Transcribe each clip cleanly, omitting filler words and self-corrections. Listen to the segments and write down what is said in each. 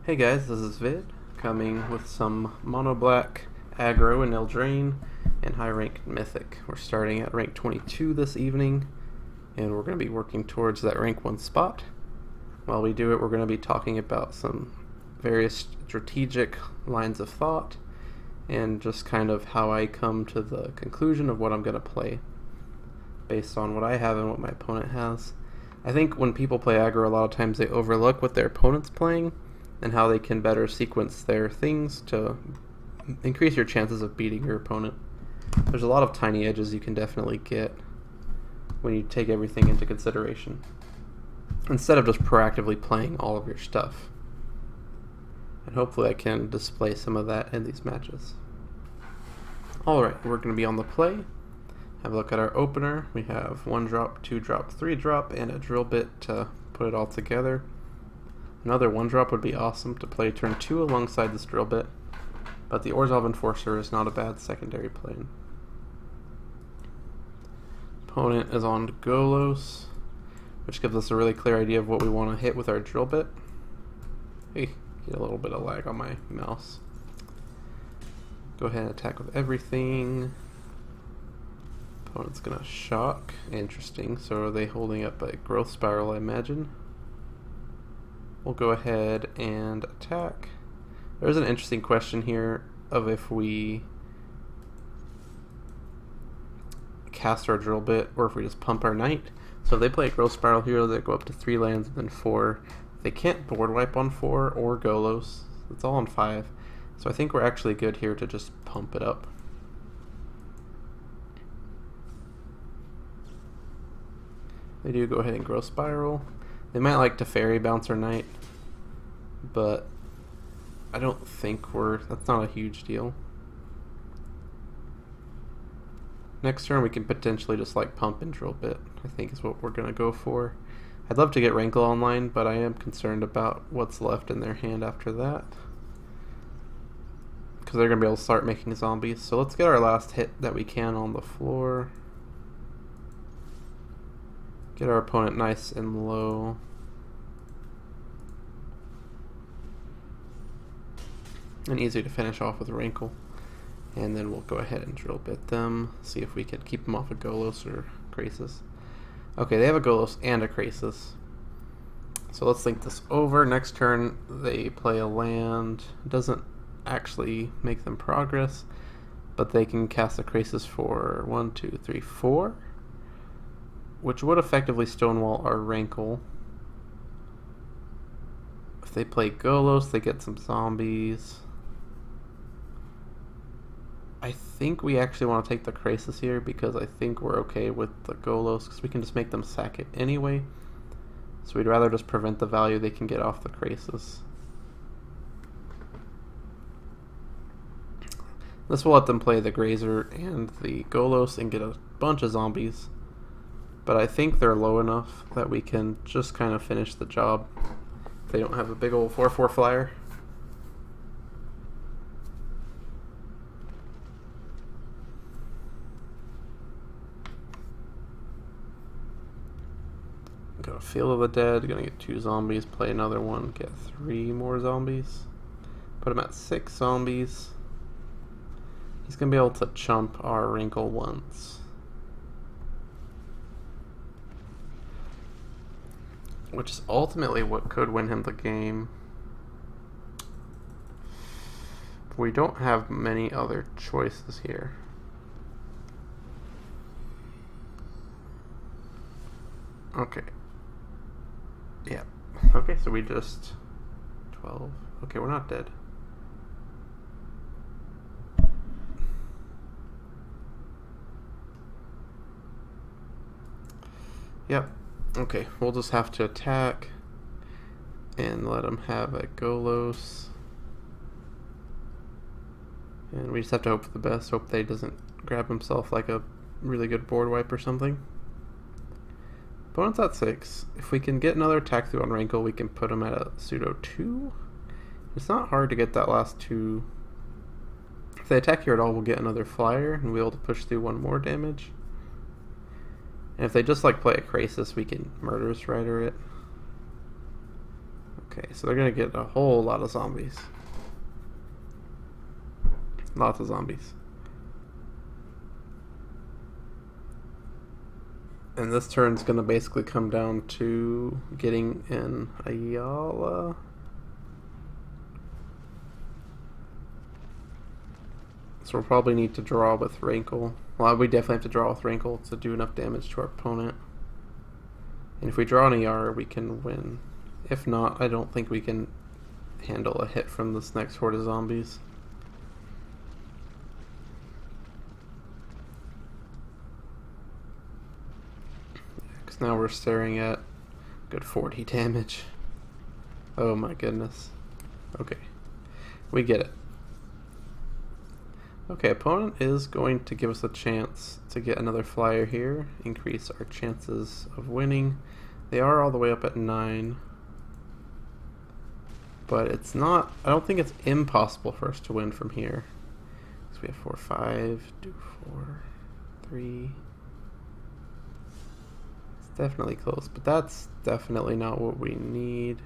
Hey guys, this is Vid, coming with some mono black aggro and Eldraine and high ranked Mythic. We're starting at rank 22 this evening, and we're going to be working towards that rank 1 spot. While we do it, we're going to be talking about some various strategic lines of thought and just kind of how I come to the conclusion of what I'm going to play based on what I have and what my opponent has. I think when people play aggro, a lot of times they overlook what their opponent's playing and how they can better sequence their things to increase your chances of beating your opponent. There's a lot of tiny edges you can definitely get when you take everything into consideration, instead of just proactively playing all of your stuff. And hopefully I can display some of that in these matches. Alright, we're going to be on the play. Have a look at our opener. We have 1 drop, 2 drop, 3 drop, and a drill bit to put it all together. Another 1 drop would be awesome to play turn 2 alongside this drill bit, but the Orzhov Enforcer is not a bad secondary plane. Opponent is on Golos, which gives us a really clear idea of what we want to hit with our drill bit. Hey, get a little bit of lag on my mouse. Go ahead and attack with everything. Opponent's gonna shock. Interesting. So are they holding up a growth spiral, I imagine? We'll go ahead and attack. There's an interesting question here of if we cast our drill bit or if we just pump our knight. So if they play a growth spiral here, they go up to 3 lands and then 4. They can't board wipe on 4 or Golos. It's all on 5. So I think we're actually good here to just pump it up. They do go ahead and growth spiral. They might like to fairy bounce our knight, but I don't think that's not a huge deal. Next turn we can potentially just like pump and drill bit, I think is what we're going to go for. I'd love to get Rankle online, but I am concerned about what's left in their hand after that, because they're going to be able to start making zombies. So let's get our last hit that we can on the floor. Get our opponent nice and low. And easy to finish off with Rankle. And then we'll go ahead and drill bit them. See if we can keep them off of Golos or Krasis. Okay, they have a Golos and a Krasis. So let's think this over. Next turn they play a land. Doesn't actually make them progress, but they can cast a Krasis for 1, 2, 3, 4. Which would effectively stonewall our Rankle. If they play Golos, they get some zombies. I think we actually want to take the Krasis here because I think we're okay with the Golos because we can just make them sack it anyway. So we'd rather just prevent the value they can get off the Krasis. This will let them play the Grazer and the Golos and get a bunch of zombies. But I think they're low enough that we can just kind of finish the job if they don't have a big old 4/4 flyer. Got a Field of the Dead, gonna get 2 zombies, play another one, get 3 more zombies. Put him at 6 zombies. He's gonna be able to chump our Wrinkle once. Which is ultimately what could win him the game. We don't have many other choices here. Okay. Yeah. Okay, so we just 12. Okay, we're not dead. Yep. Okay, we'll just have to attack and let him have a Golos. And we just have to hope for the best, hope that he doesn't grab himself like a really good board wipe or something. Opponent's at 6. If we can get another attack through on Rankle, we can put him at a pseudo 2. It's not hard to get that last 2. If they attack here at all, we'll get another flyer and we'll be able to push through 1 more damage. And if they just like play a Krasis, we can Murderous Rider it. Okay, so they're gonna get a whole lot of zombies. Lots of zombies. And this turn's gonna basically come down to getting in Ayala. So we'll probably need to draw with Rankle. Well, we definitely have to draw with Rankle to do enough damage to our opponent. And if we draw an ER, we can win. If not, I don't think we can handle a hit from this next horde of zombies. Because now we're staring at good 40 damage. Oh my goodness. Okay. We get it. Okay, opponent is going to give us a chance to get another flyer here, increase our chances of winning. They are all the way up at 9. But it's not, I don't think it's impossible for us to win from here. So we have 4, 5, do 4, 3. It's definitely close, but that's definitely not what we need.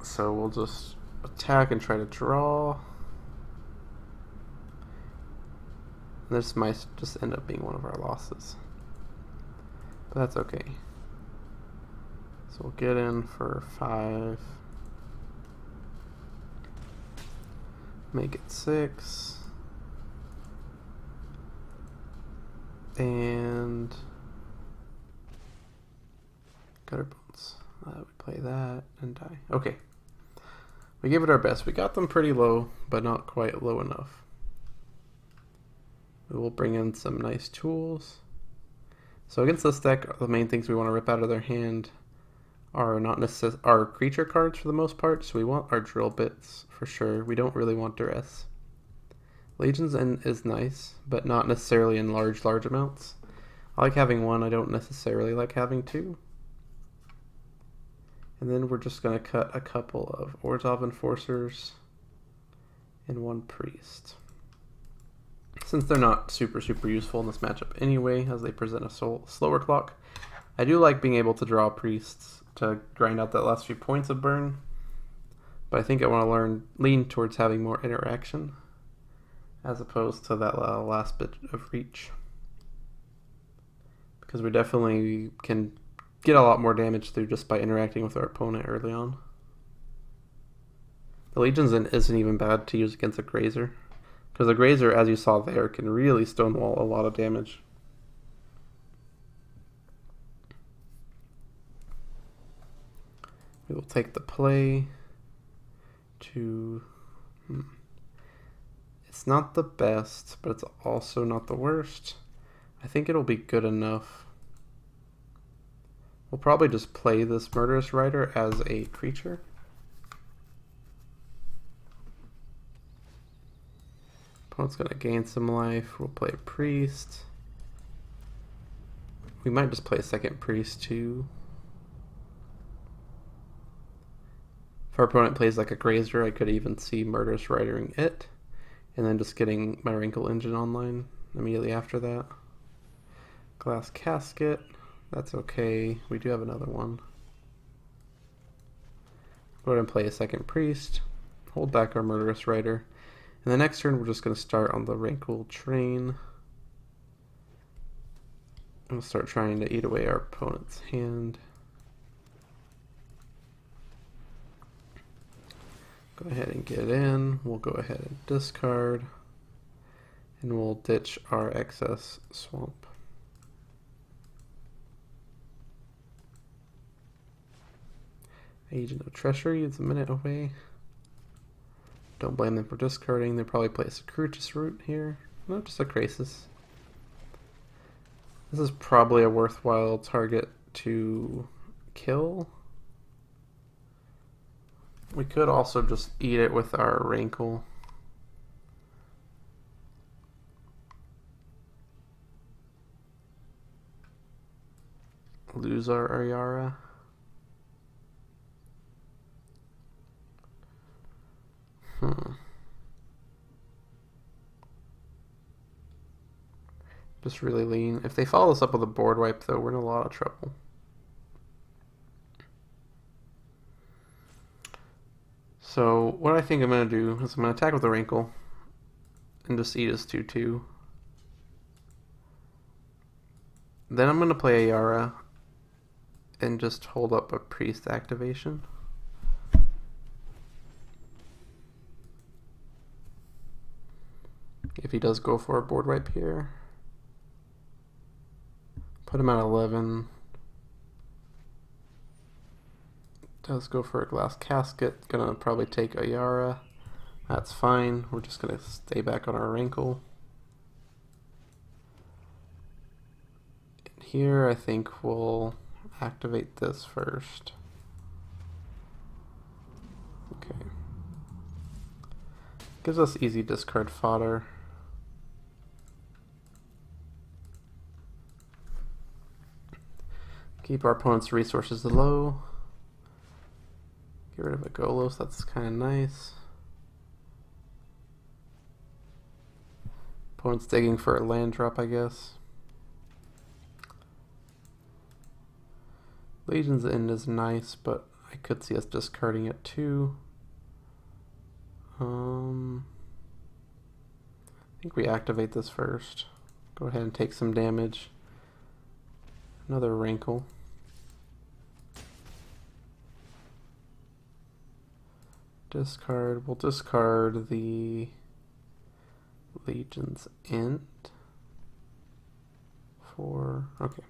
So we'll just attack and try to draw. This might just end up being one of our losses, but that's okay. So we'll get in for 5, make it 6, and gutter bones. We play that and die. Okay. We gave it our best. We got them pretty low, but not quite low enough. We will bring in some nice tools. So against this deck, the main things we want to rip out of their hand are not our creature cards for the most part. So we want our drill bits for sure. We don't really want duress. Legions is nice, but not necessarily in large amounts. I like having 1. I don't necessarily like having 2. And then we're just going to cut a couple of Orzhov Enforcers and 1 Priest. Since they're not super useful in this matchup anyway, as they present a slower clock, I do like being able to draw Priests to grind out that last few points of burn. But I think I want to lean towards having more interaction, as opposed to that last bit of reach. Because we definitely can get a lot more damage through just by interacting with our opponent early on. The Legion's isn't even bad to use against a Grazer, because the Grazer, as you saw there, can really stonewall a lot of damage. We will take the play to... It's not the best, but it's also not the worst. I think it'll be good enough. We'll probably just play this Murderous Rider as a creature. Opponent's going to gain some life. We'll play a Priest. We might just play a second Priest too. If our opponent plays like a Grazer, I could even see Murderous Ridering it, and then just getting my Wrinkle Engine online immediately after that. Glass Casket. That's okay. We do have another one. Go ahead and play a second Priest. Hold back our Murderous Rider. And the next turn, we're just going to start on the Wrinkle Train. And we'll start trying to eat away our opponent's hand. Go ahead and get in. We'll go ahead and discard. And we'll ditch our excess swamp. Agent of Treachery is a minute away. Don't blame them for discarding. They probably play a Circuitous Route here. No, just a Krasis. This is probably a worthwhile target to kill. We could also just eat it with our Rankle. Lose our Ariara. Just really lean. If they follow us up with a board wipe, though, we're in a lot of trouble. So what I think I'm going to do is I'm going to attack with a Wrinkle and just eat his 2/2. Then I'm going to play a Yara and just hold up a Priest activation. If he does go for a board wipe here, put him at 11. Does go for a Glass Casket. Gonna probably take a Yara. That's fine. We're just gonna stay back on our Wrinkle. And here I think we'll activate this first. Okay. Gives us easy discard fodder. Keep our opponent's resources low. Get rid of a Golos, that's kind of nice. Opponent's digging for a land drop, I guess. Legion's End is nice, but I could see us discarding it too. I think we activate this first. Go ahead and take some damage. Another Wrinkle. Discard. We'll discard the Legion's End for... Okay.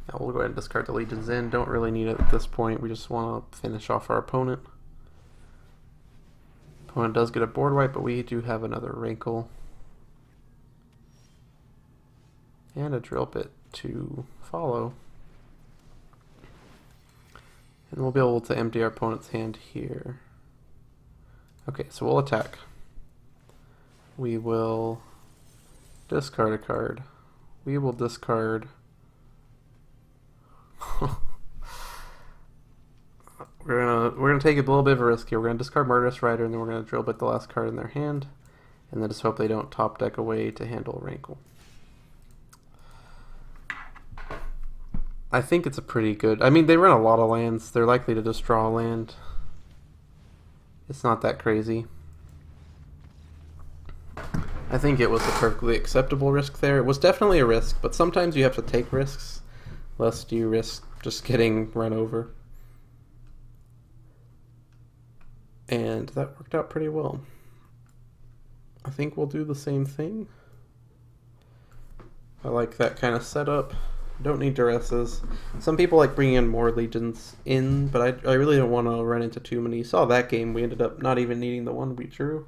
Now we'll go ahead and discard the Legion's End. Don't really need it at this point. We just want to finish off our opponent. Opponent does get a board wipe, but we do have another Wrinkle. And a Drill Bit to follow. And we'll be able to empty our opponent's hand here. Okay, so we'll attack. We will discard a card. We will discard... We're gonna take a little bit of a risk here. We're gonna discard Murderous Rider, and then we're gonna Drill Bit the last card in their hand, and then just hope they don't top deck away to handle Wrinkle. I think it's a pretty good... I mean, they run a lot of lands. They're likely to just draw a land. It's not that crazy. I think it was a perfectly acceptable risk there. It was definitely a risk, but sometimes you have to take risks, lest you risk just getting run over. And that worked out pretty well. I think we'll do the same thing. I like that kind of setup. Don't need duresses. Some people like bringing in more legions in, but I really don't want to run into too many. You saw that game, we ended up not even needing the one we drew.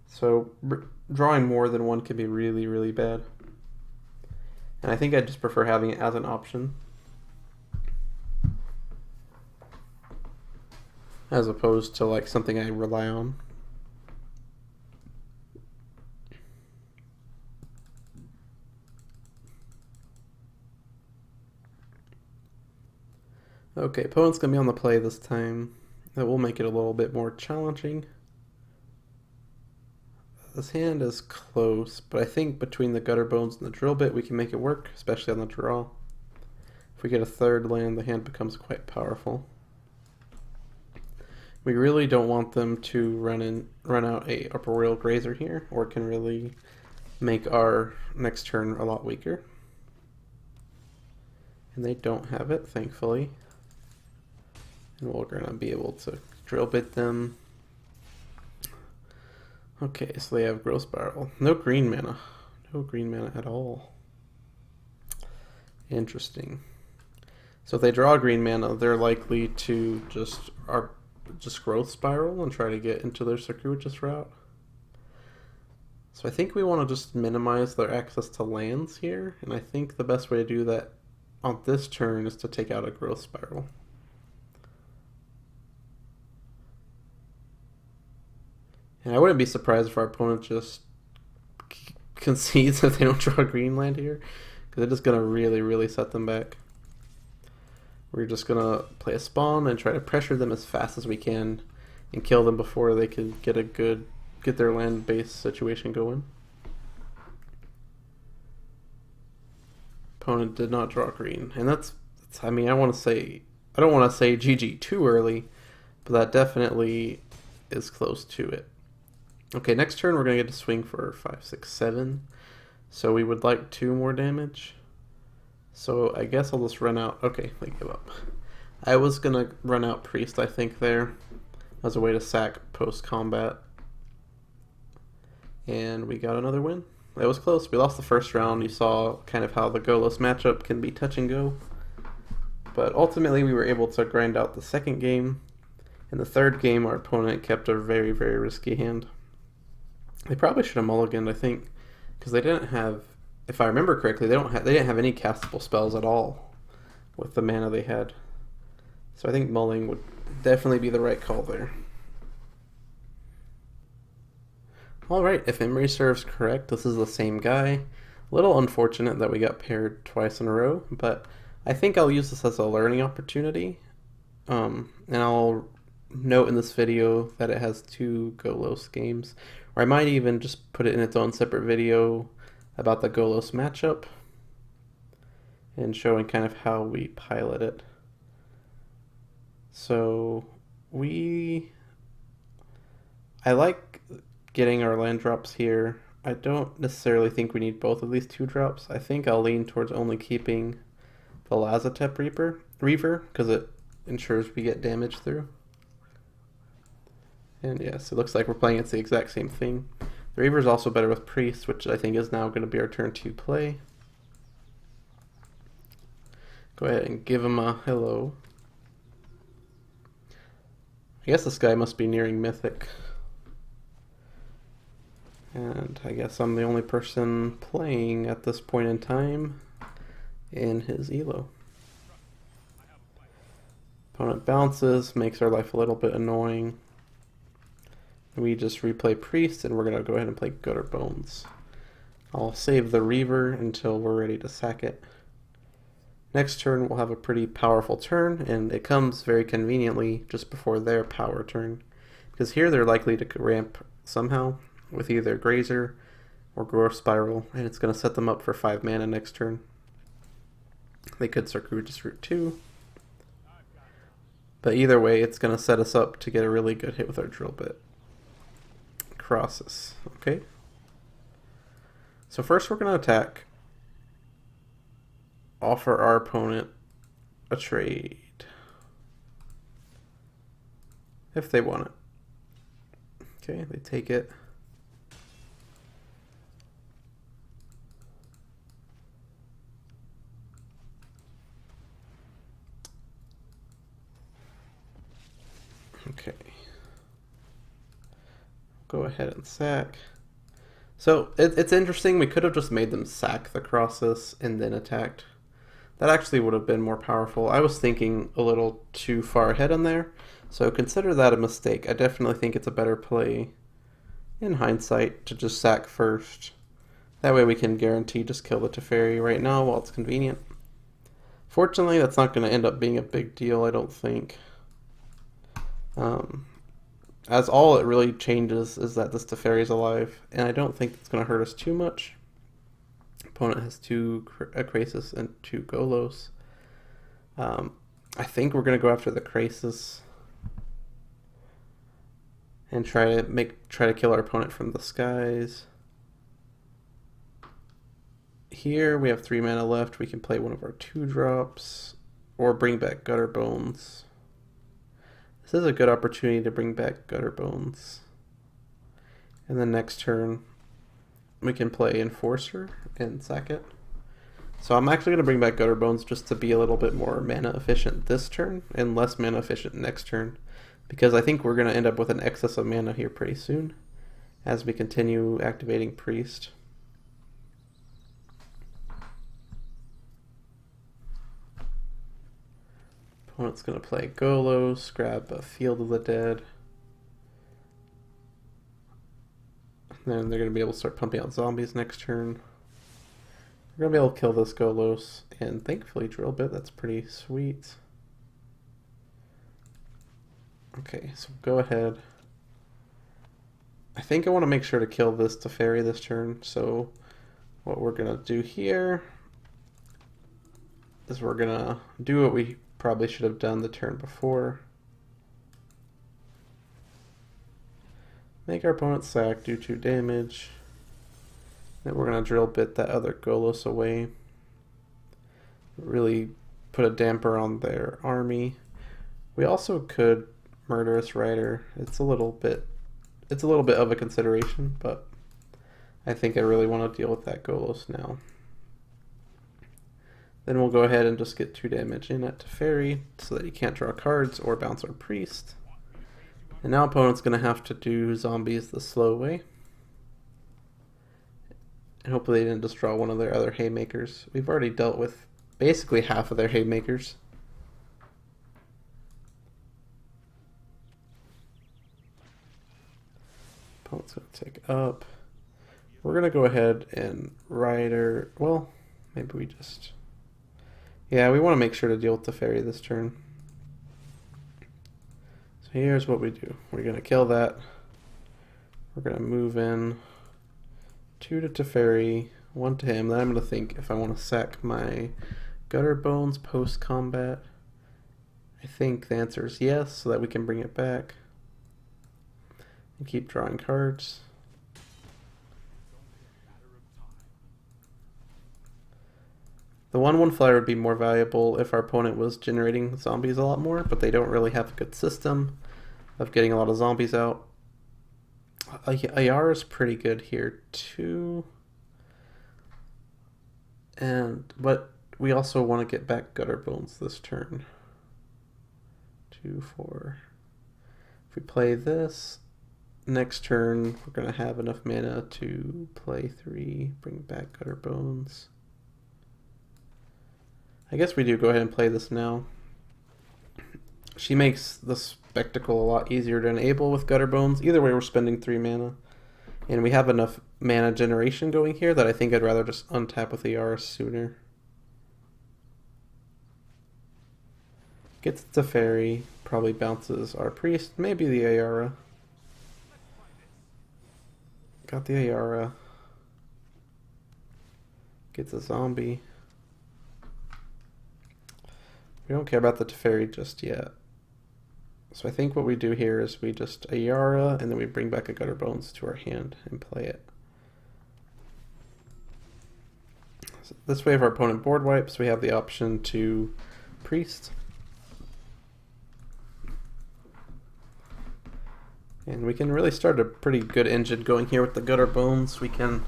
So drawing more than one can be really, really bad. And I think I just prefer having it as an option, as opposed to like something I rely on. Okay, opponent's going to be on the play this time. That will make it a little bit more challenging. This hand is close, but I think between the Gutter Bones and the Drill Bit we can make it work, especially on the draw. If we get a third land, the hand becomes quite powerful. We really don't want them to run out a Upper World Grazer here, or it can really make our next turn a lot weaker. And they don't have it, thankfully. And we're going to be able to Drill Bit them. Okay, so they have Growth Spiral. No green mana. No green mana at all. Interesting. So if they draw green mana, they're likely to just Growth Spiral and try to get into their circuitous route. So I think we want to just minimize their access to lands here, and I think the best way to do that on this turn is to take out a Growth Spiral. And I wouldn't be surprised if our opponent just concedes if they don't draw a green land here, because it is going to really, really set them back. We're just going to play a spawn and try to pressure them as fast as we can and kill them before they can get their land base situation going. Opponent did not draw green, and that's I mean, I don't want to say GG too early, but that definitely is close to it. Okay, next turn we're going to get to swing for 5, 6, 7. So we would like 2 more damage. So I guess I'll just run out. Okay, I give up. I was going to run out Priest, I think, there as a way to sack post-combat. And we got another win. It was close. We lost the first round. You saw kind of how the Golos matchup can be touch and go. But ultimately we were able to grind out the second game. In the third game, our opponent kept a very, very risky hand. They probably should have mulliganed, I think, because they didn't have, if I remember correctly, they didn't have any castable spells at all with the mana they had. So I think mulling would definitely be the right call there. Alright, if memory serves correct, this is the same guy. A little unfortunate that we got paired twice in a row, but I think I'll use this as a learning opportunity. And I'll note in this video that it has 2 Golos games. Or I might even just put it in its own separate video about the Golos matchup and showing kind of how we pilot it. So I like getting our land drops here. I don't necessarily think we need both of these 2 drops. I think I'll lean towards only keeping the Lazotep Reaver because it ensures we get damage through. And yes, it looks like we're playing it's the exact same thing. The Reaver is also better with Priest, which I think is now going to be our turn 2 play. Go ahead and give him a hello. I guess this guy must be nearing Mythic. And I guess I'm the only person playing at this point in time in his elo. Opponent bounces, makes our life a little bit annoying. We just replay Priest, and we're going to go ahead and play Gutter Bones. I'll save the Reaver until we're ready to sack it. Next turn we'll have a pretty powerful turn, and it comes very conveniently just before their power turn. Because here they're likely to ramp somehow with either Grazer or Growth Spiral, and it's going to set them up for 5 mana next turn. They could Circuitous Route too. But either way, it's going to set us up to get a really good hit with our Drill Bit. Crosses. Okay. So first we're going to attack. Offer our opponent a trade. If they want it. Okay, they take it. Okay. Go ahead and sack. So it's interesting. We could have just made them sack the crosses and then attacked. That actually would have been more powerful. I was thinking a little too far ahead on there. So consider that a mistake. I definitely think it's a better play in hindsight to just sack first. That way we can guarantee just kill the Teferi right now while it's convenient. Fortunately, that's not going to end up being a big deal, I don't think. As all it really changes is that this Teferi is alive, and I don't think it's going to hurt us too much. Opponent has 2 Krasis and 2 Golos. I think we're going to go after the Krasis and try to kill our opponent from the skies. Here we have 3 mana left. We can play one of our 2 drops or bring back Gutter Bones. This is a good opportunity to bring back Gutter Bones. And then next turn we can play Enforcer and sack it. So I'm actually going to bring back Gutter Bones just to be a little bit more mana efficient this turn and less mana efficient next turn, because I think we're going to end up with an excess of mana here pretty soon as we continue activating Priest. Opponent's going to play Golos, grab a Field of the Dead. Then they're going to be able to start pumping out zombies next turn. We're going to be able to kill this Golos and thankfully Drill Bit. That's pretty sweet. Okay, so go ahead. I think I want to make sure to kill this Teferi this turn. So what we're going to do here is we're going to do what we probably should have done the turn before. Make our opponent sack, do 2 damage. Then we're going to drill bit that other Golos away. Really put a damper on their army. We also could Murderous Rider. It's a little bit of a consideration, but I think I really want to deal with that Golos now. Then we'll go ahead and just get 2 damage in at Teferi so that he can't draw cards or bounce our priest. And now opponent's going to have to do zombies the slow way. And hopefully they didn't just draw one of their other haymakers. We've already dealt with basically half of their haymakers. Opponent's going to take up. We're going to go ahead and Rider. Well, maybe we just... Yeah, we want to make sure to deal with Teferi this turn. So here's what we do. We're going to kill that. We're going to move in 2 to Teferi, 1 to him. Then I'm going to think if I want to sack my Gutter Bones post-combat. I think the answer is yes, so that we can bring it back. And keep drawing cards. The 1/1 flyer would be more valuable if our opponent was generating zombies a lot more, but they don't really have a good system of getting a lot of zombies out. Ayara's pretty good here too. But we also want to get back Gutter Bones this turn. 2, 4. If we play this, next turn we're going to have enough mana to play 3, bring back Gutter Bones. I guess we do go ahead and play this now. She makes the spectacle a lot easier to enable with Gutter Bones. Either way, we're spending 3 mana. And we have enough mana generation going here that I think I'd rather just untap with Ayara sooner. Gets the Teferi, probably bounces our priest, maybe the Ayara. Got the Ayara. Gets a zombie. We don't care about the Teferi just yet. So I think what we do here is we just Ayara and then we bring back a Gutter Bones to our hand and play it. So this way if our opponent board wipes, we have the option to priest. And we can really start a pretty good engine going here with the Gutter Bones. We can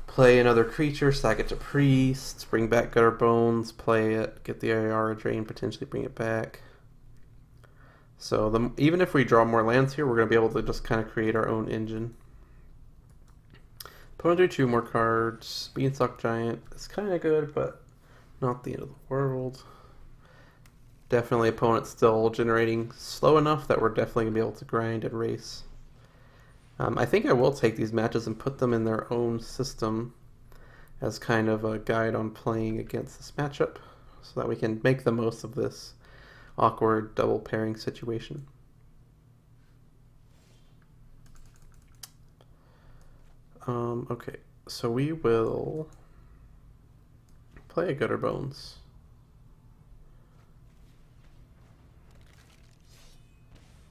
play another creature, sack it to priest, bring back Gutter Bones, play it, get the Ayara drain, potentially bring it back. So even if we draw more lands here, we're going to be able to just kind of create our own engine. Opponent do 2 more cards. Beanstalk Giant is kind of good, but not the end of the world. Definitely opponent still generating slow enough that we're definitely going to be able to grind and race. I think I will take these matches and put them in their own system as kind of a guide on playing against this matchup so that we can make the most of this awkward double pairing situation. Okay, so we will play a Gutter Bones.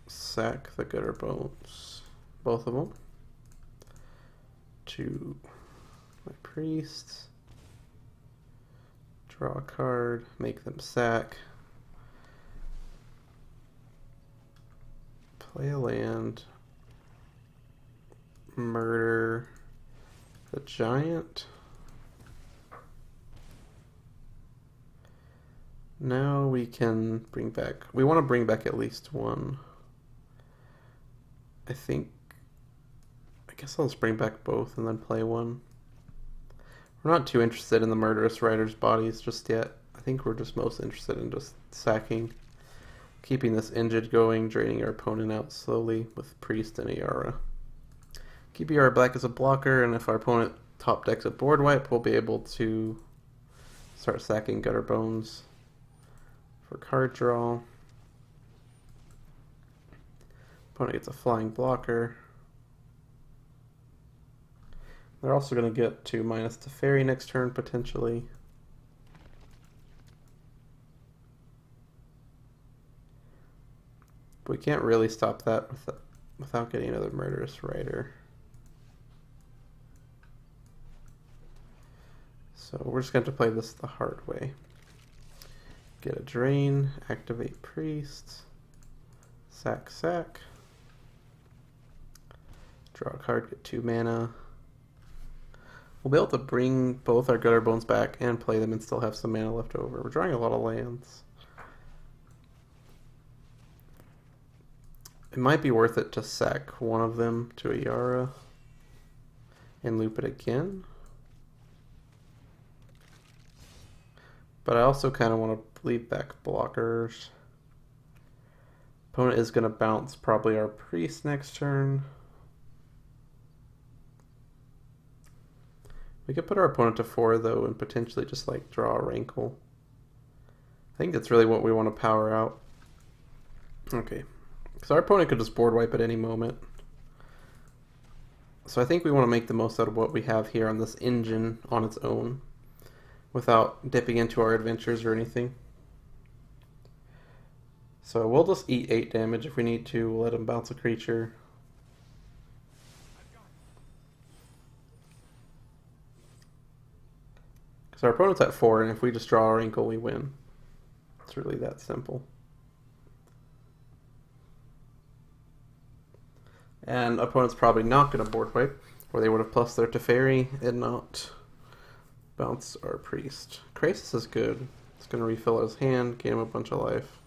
Sack the Gutter Bones, both of them, to my priest, draw a card, make them sack, play a land, murder the giant. Now we can bring back, we want to bring back at least one. I guess I'll just bring back both and then play one. We're not too interested in the Murderous Rider's bodies just yet. I think we're just most interested in just sacking, keeping this engine going, draining our opponent out slowly with Priest and Ayara. Keep Ayara black as a blocker, and if our opponent top decks a board wipe, we'll be able to start sacking Gutter Bones for card draw. Opponent gets a flying blocker. They're also going to get to minus Teferi next turn, potentially. But we can't really stop that with without getting another Murderous Rider. So we're just going to play this the hard way. Get a Drain, activate Priest, sack, draw a card, get 2 mana. We'll be able to bring both our Gutter Bones back and play them and still have some mana left over. We're drawing a lot of lands. It might be worth it to sack one of them to a Yara and loop it again. But I also kind of want to leave back blockers. Opponent is going to bounce probably our Priest next turn. We could put our opponent to 4 though and potentially just like draw a Rankle. I think that's really what we want to power out. Okay, so our opponent could just board wipe at any moment. So I think we want to make the most out of what we have here on this engine on its own without dipping into our adventures or anything. So we'll just eat 8 damage if we need to. We'll let him bounce a creature. Because our opponent's at 4, and if we just draw a Rankle, we win. It's really that simple. And opponent's probably not going to board wipe, or they would have plus their Teferi and not bounce our Priest. Krasis is good. It's going to refill his hand, gain him a bunch of life.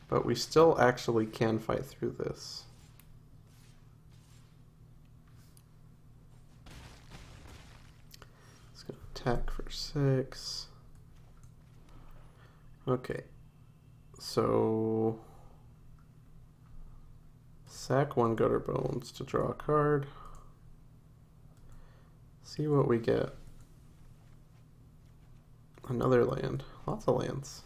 But we still actually can fight through this. It's going to attack for 6. Okay. So sack 1 Gutter Bones to draw a card. See what we get. Another land. Lots of lands.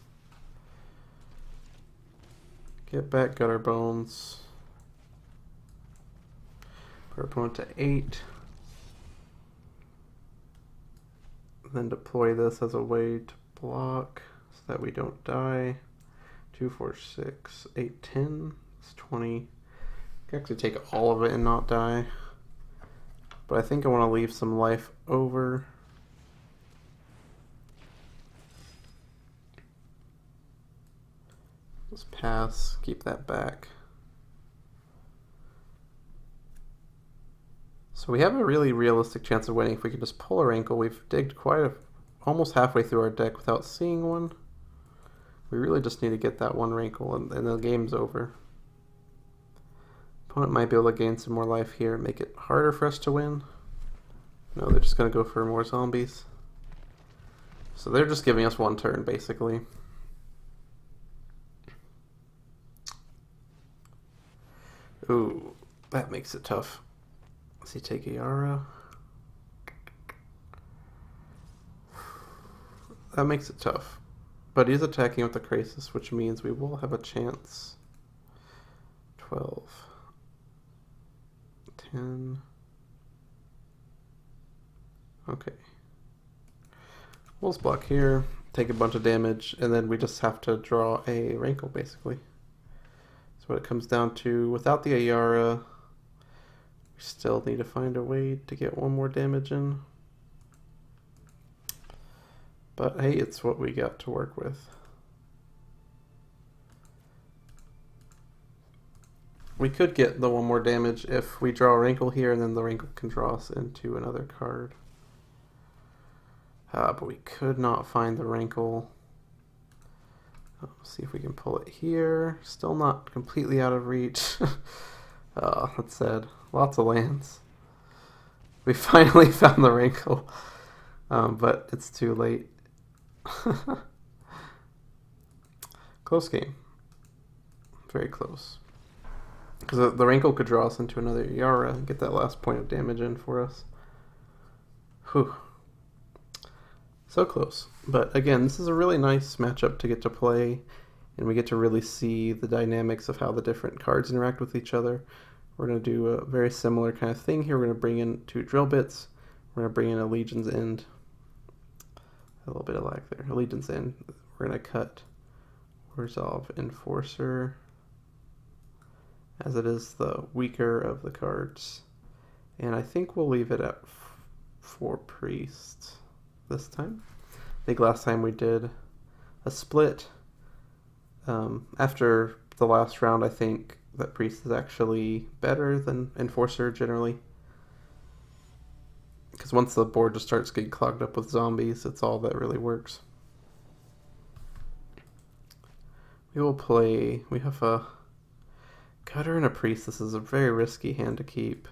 Get back Gutter Bones. Put our opponent to 8. Then deploy this as a way to block so that we don't die. 2, 4, 6, 8, 10. It's 20. I can actually take all of it and not die. But I think I want to leave some life over. Just pass, keep that back. So we have a really realistic chance of winning if we can just pull a Rankle. We've digged almost halfway through our deck without seeing one. We really just need to get that one Rankle and the game's over. Opponent might be able to gain some more life here and make it harder for us to win. No, they're just going to go for more zombies. So they're just giving us 1 turn, basically. Ooh, that makes it tough. Does he take a Yara? That makes it tough. But he's attacking with the Krasis, which means we will have a chance. 12. 10. Okay. We'll just block here, take a bunch of damage, and then we just have to draw a Rankle, basically. So what it comes down to, without the Ayara, we still need to find a way to get 1 more damage in. But hey, it's what we got to work with. We could get the 1 more damage if we draw a Rankle here, and then the Rankle can draw us into another card. But we could not find the Rankle. See if we can pull it here. Still not completely out of reach. Oh, that's sad. Lots of lands. We finally found the Rankle, but it's too late. Close game. Very close. Because the Rankle could draw us into another Yara and get that last point of damage in for us. Whew. So close. But again, this is a really nice matchup to get to play, and we get to really see the dynamics of how the different cards interact with each other. We're going to do a very similar kind of thing here. We're going to bring in 2 drill bits. We're going to bring in a Legion's End. A little bit of lag there. A Legion's End. We're going to cut Resolve Enforcer, as it is the weaker of the cards. And I think we'll leave it at 4 Priest this time. I think last time we did a split. After the last round, I think that Priest is actually better than Enforcer generally. Because once the board just starts getting clogged up with zombies, it's all that really works. We will play, we have a Cutter and a Priest. This is a very risky hand to keep.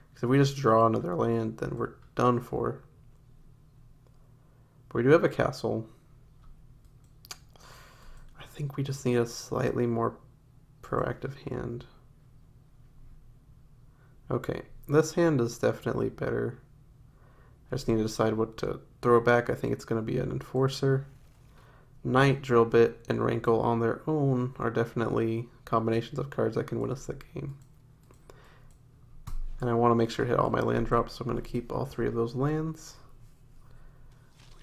Because if we just draw another land, then we're done for. But we do have a castle. I think we just need a slightly more proactive hand. Okay, this hand is definitely better. I just need to decide what to throw back. I think it's going to be an Enforcer. Knight, Drill Bit, and Rankle on their own are definitely combinations of cards that can win us the game. And I want to make sure to hit all my land drops, so I'm going to keep all 3 of those lands.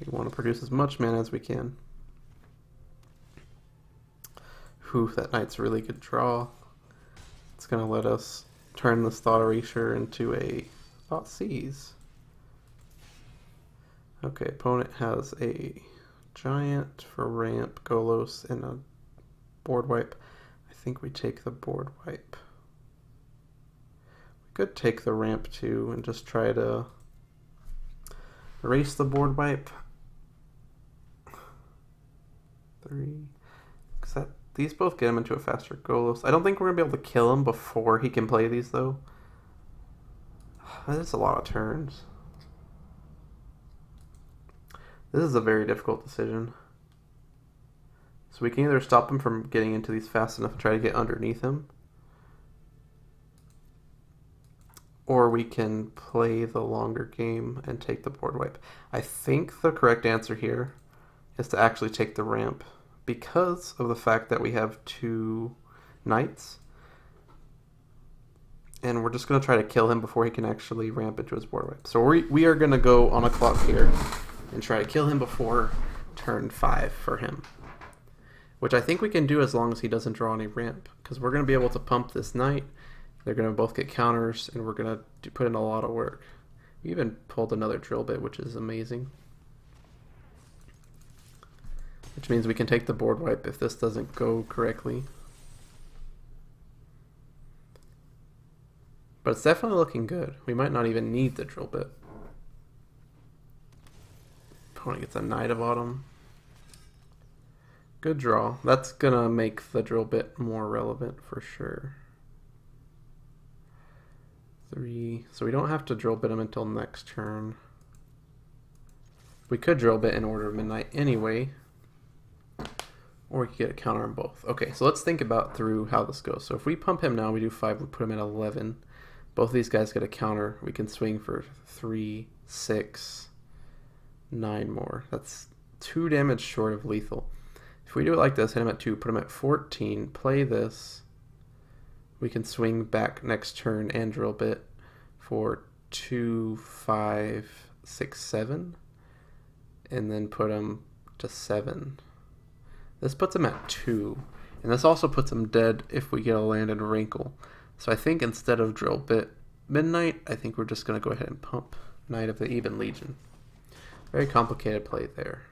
We want to produce as much mana as we can. Whew, that Knight's a really good draw. It's going to let us turn this Thought Erasure into a Thought Seize. Okay, opponent has a Giant for ramp, Golos, and a board wipe. I think we take the board wipe. We could take the ramp too and just try to erase the board wipe. 3. Because these both get him into a faster Golos. I don't think we're going to be able to kill him before he can play these though. That is a lot of turns. This is a very difficult decision. So we can either stop him from getting into these fast enough and try to get underneath him, or we can play the longer game and take the board wipe. I think the correct answer here is to actually take the ramp because of the fact that we have 2 Knights. And we're just going to try to kill him before he can actually ramp into his board wipe. So we are going to go on a clock here and try to kill him before turn 5 for him. Which I think we can do as long as he doesn't draw any ramp. Because we're going to be able to pump this Knight. They're going to both get counters, and we're going to put in a lot of work. We even pulled another Drill Bit, which is amazing. Which means we can take the board wipe if this doesn't go correctly. But it's definitely looking good. We might not even need the Drill Bit. Opponent gets a Knight of Autumn. Good draw. That's gonna make the Drill Bit more relevant for sure. 3. So we don't have to Drill Bit him until next turn. We could Drill Bit in Order of Midnight anyway. Or we could get a counter on both. Okay, so let's think about through how this goes. So if we pump him now, we do 5, we put him at 11. Both of these guys get a counter. We can swing for 3, 6, 9 more. That's 2 damage short of lethal. If we do it like this, hit him at 2, put him at 14, play this, we can swing back next turn and Drill Bit for 2, 5, 6, 7, and then put him to 7. This puts him at 2, and this also puts him dead if we get a land and a Wrinkle. So I think instead of Drill Bit Midnight, I think we're just going to go ahead and pump Knight of the Even Legion. Very complicated play there.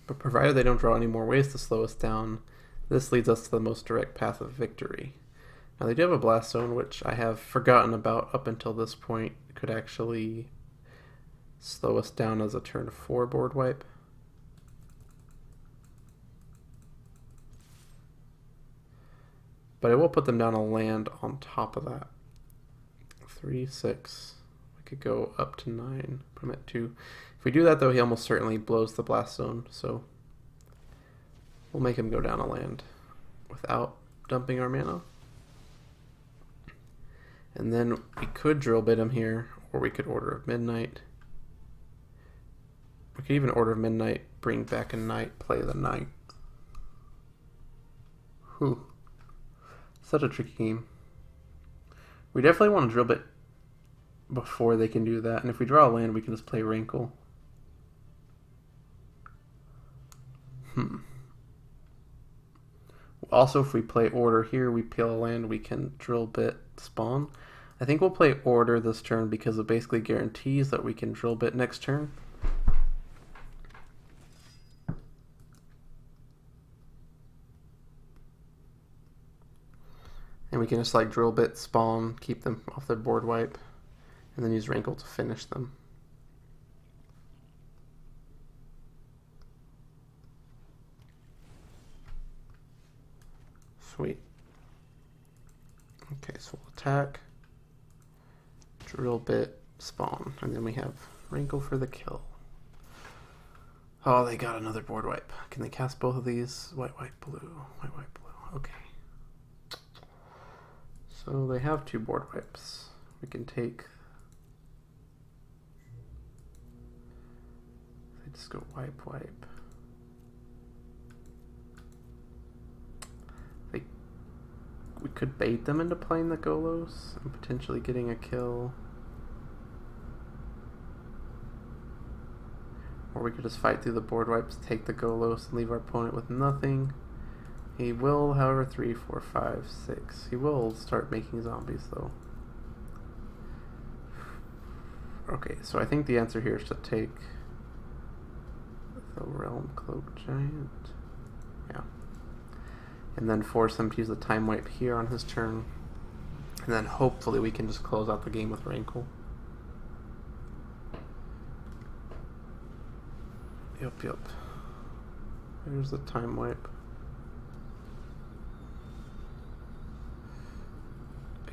But provided they don't draw any more ways to slow us down, this leads us to the most direct path of victory. Now they do have a Blast Zone, which I have forgotten about up until this point. Could actually slow us down as a turn 4 board wipe. But it will put them down a land on top of that. 3, 6. We could go up to 9. Put him at 2. If we do that, though, he almost certainly blows the Blast Zone. So we'll make him go down a land without dumping our mana. And then we could Drill Bit him here, or we could Order of Midnight. We could even Order of Midnight, bring back a Knight, play the Knight. Whew. Such a tricky game. We definitely want to Drill Bit before they can do that. And if we draw a land, we can just play Wrinkle. Also, if we play Order here, we peel a land, we can Drill Bit spawn. I think we'll play Order this turn because it basically guarantees that we can Drill Bit next turn. And we can just like Drill Bit spawn, keep them off their board wipe, and then use Rankle to finish them. Sweet. Okay, so we'll attack, Drill Bit, spawn, and then we have Rankle for the kill. Oh, they got another board wipe. Can they cast both of these? White, white, blue. White, white, blue. Okay. So they have 2 board wipes. We can take... They just go wipe, wipe. We could bait them into playing the Golos and potentially getting a kill. Or we could just fight through the board wipes, take the Golos, and leave our opponent with nothing. He will, however, 3, 4, 5, 6. He will start making zombies, though. Okay, so I think the answer here is to take the Realm Cloak Giant. Yeah. And then force him to use the Time Wipe here on his turn. And then hopefully we can just close out the game with Rankle. Yep, yep. There's the Time Wipe.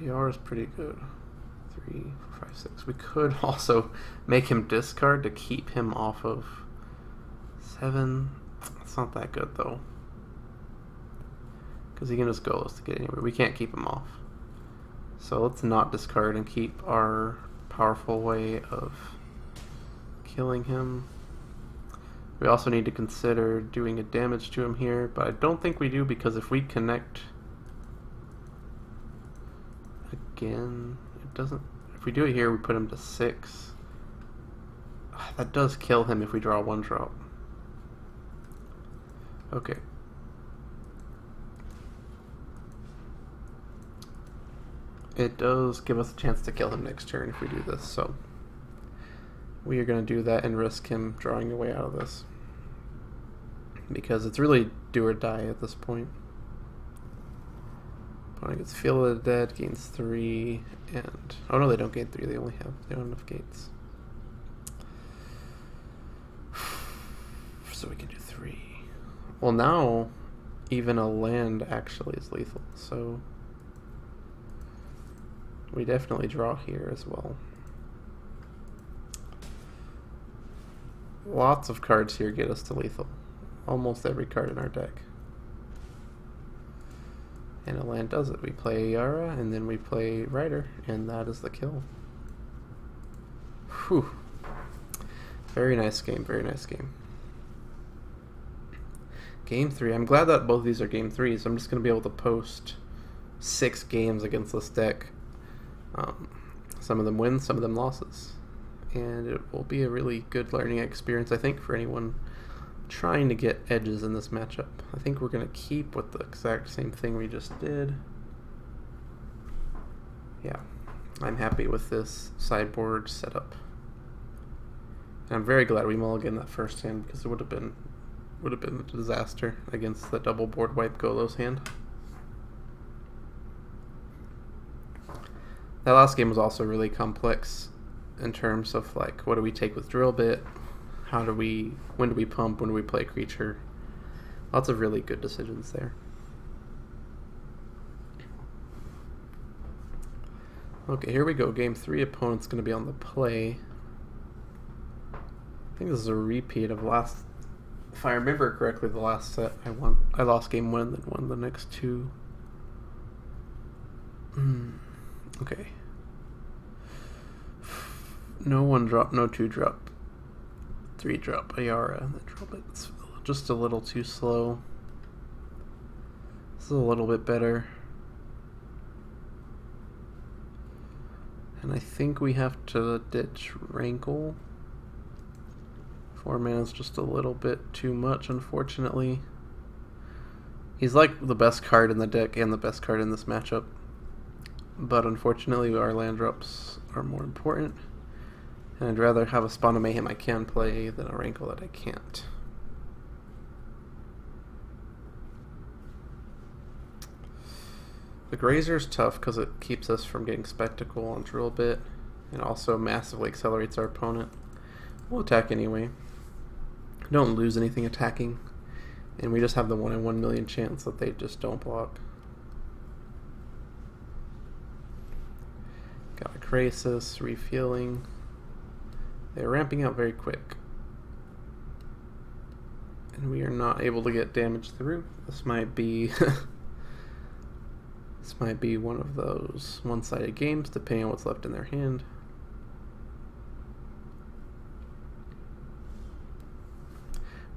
AR is pretty good. 3, 4, 5, 6. We could also make him discard to keep him off of 7. It's not that good though, because he can just Golos to get anywhere. We can't keep him off. So let's not discard and keep our powerful way of killing him. We also need to consider doing a damage to him here, but I don't think we do, because if we connect again, it doesn't. If we do it here, we put him to 6. That does kill him if we draw 1 drop. Okay. It does give us a chance to kill him next turn if we do this, so we are going to do that and risk him drawing a way out of this, because it's really do or die at this point. Opponent gets Feel of the Dead, gains 3, and... oh no, they don't gain 3, they don't have enough gates. So we can do 3. Well, now even a land actually is lethal, so we definitely draw here as well. Lots of cards here get us to lethal. Almost every card in our deck. And a land does it. We play Yara, and then we play Rider, and that is the kill. Whew. Very nice game, very nice game. Game 3. I'm glad that both of these are game 3s. I'm just going to be able to post 6 games against this deck. Some of them wins, some of them losses. And it will be a really good learning experience, I think, for anyone trying to get edges in this matchup. I think we're going to keep with the exact same thing we just did. Yeah, I'm happy with this sideboard setup. And I'm very glad we mulliganed that first hand, because it would have been a disaster against the double board wipe Golos hand. That last game was also really complex in terms of like, what do we take with Drill Bit? When do we pump? When do we play creature? Lots of really good decisions there. Okay, here we go. Game 3, opponent's going to be on the play. I think this is a repeat of last... If I remember correctly, the last set I lost game 1 and then won the next 2. Okay. No 1 drop, no 2 drop. 3 drop, Ayara, and then drop it. It's just a little too slow. This is a little bit better. And I think we have to ditch Rankle 4 mana is just a little bit too much, unfortunately. He's like the best card in the deck and the best card in this matchup. But unfortunately, our land drops are more important. And I'd rather have a Spawn of Mayhem I can play than a Rankle that I can't. The Grazer's tough because it keeps us from getting Spectacle on Drill Bit, and also massively accelerates our opponent. We'll attack anyway. Don't lose anything attacking, and we just have the 1 in 1 million chance that they just don't block. Got a Crisis, refueling. They're ramping out very quick. And we are not able to get damage through. This might be this might be one of those one-sided games, depending on what's left in their hand.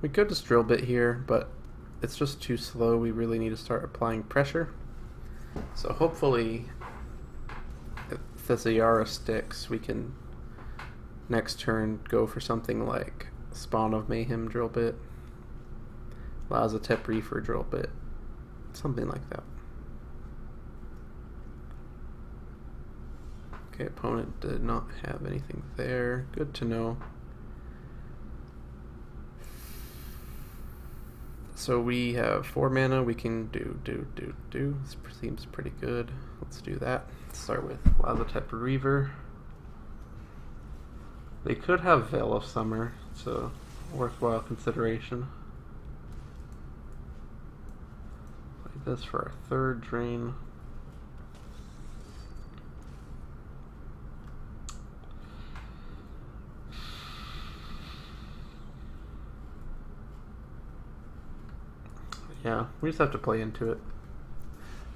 We could just Drill Bit here, but it's just too slow. We really need to start applying pressure. So hopefully, if this Ayara sticks, we can next turn go for something like Spawn of Mayhem Drill Bit, Lazotep Reefer Drill Bit, something like that. Okay, opponent did not have anything there. Good to know. So we have 4 mana. We can do. This seems pretty good. Let's do that. Let's start with Lazotep Reaver. They could have Veil of Summer, so worthwhile consideration. Like this for our 3rd drain. Yeah, we just have to play into it.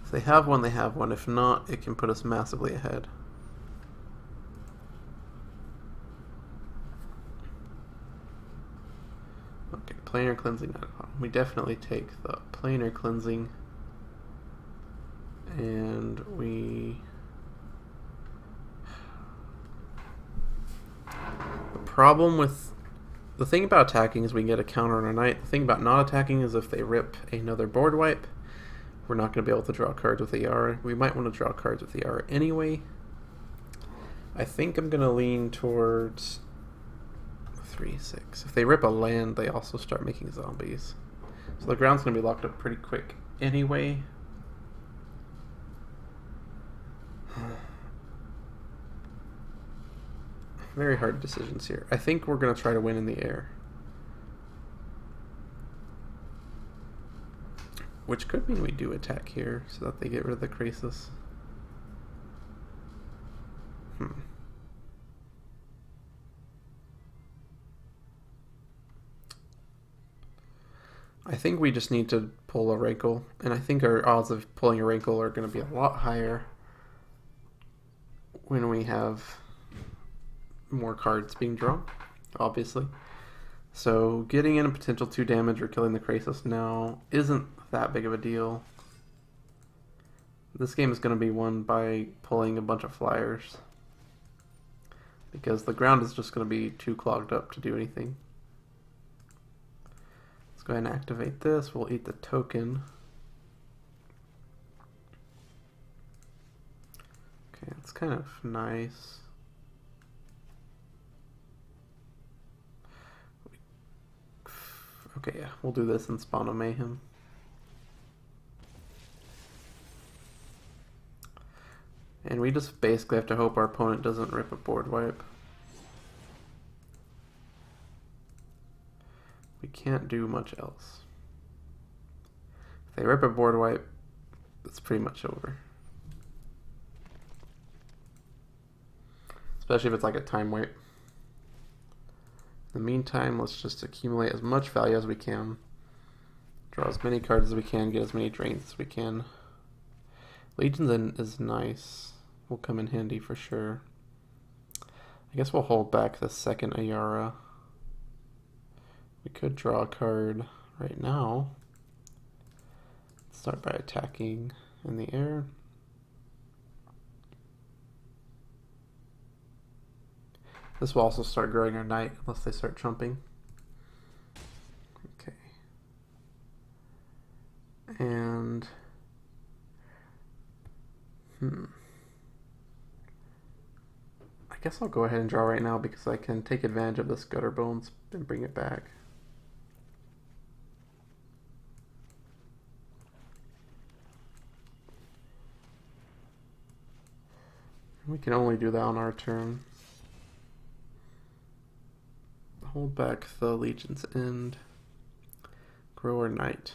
If they have one, they have one. If not, it can put us massively ahead. Okay, Planar Cleansing. We definitely take the Planar Cleansing. And we... The problem with... The thing about attacking is we can get a counter on our knight. The thing about not attacking is if they rip another board wipe, we're not going to be able to draw cards with Ayara. We might want to draw cards with Ayara anyway. I think I'm going to lean towards 3/6. If they rip a land, they also start making zombies. So the ground's going to be locked up pretty quick anyway. Very hard decisions here. I think we're going to try to win in the air. Which could mean we do attack here so that they get rid of the Crisis. I think we just need to pull a Rankle, and I think our odds of pulling a Rankle are going to be a lot higher when we have more cards being drawn, obviously. So getting in a potential 2 damage or killing the Crisis now isn't that big of a deal. This game is going to be won by pulling a bunch of flyers, because the ground is just going to be too clogged up to do anything. Let's go ahead and activate this. We'll eat the token. Okay, that's kind of nice. Okay, yeah, we'll do this in Spawn of Mayhem. And we just basically have to hope our opponent doesn't rip a board wipe. We can't do much else. If they rip a board wipe, it's pretty much over. Especially if it's like a time wipe. In the meantime, let's just accumulate as much value as we can. Draw as many cards as we can, get as many drains as we can. Legions is nice. Will come in handy for sure. I guess we'll hold back the second Ayara. We could draw a card right now. Start by attacking in the air. This will also start growing our knight unless they start trumping. And I guess I'll go ahead and draw right now because I can take advantage of this Gutter Bones and bring it back. We can only do that on our turn. Hold back the Legion's End. Grow our Knight.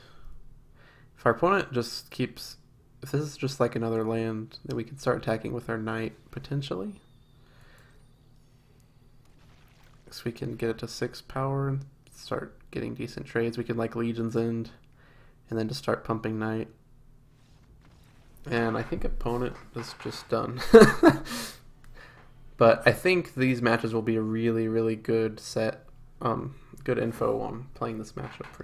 If our opponent just keeps... If this is just like another land, then we can start attacking with our Knight, potentially. So we can get it to 6 power and start getting decent trades. We can like Legion's End, and then just start pumping Knight. And I think opponent is just done. But I think these matches will be a really, really good set. Good info on playing this matchup for sure.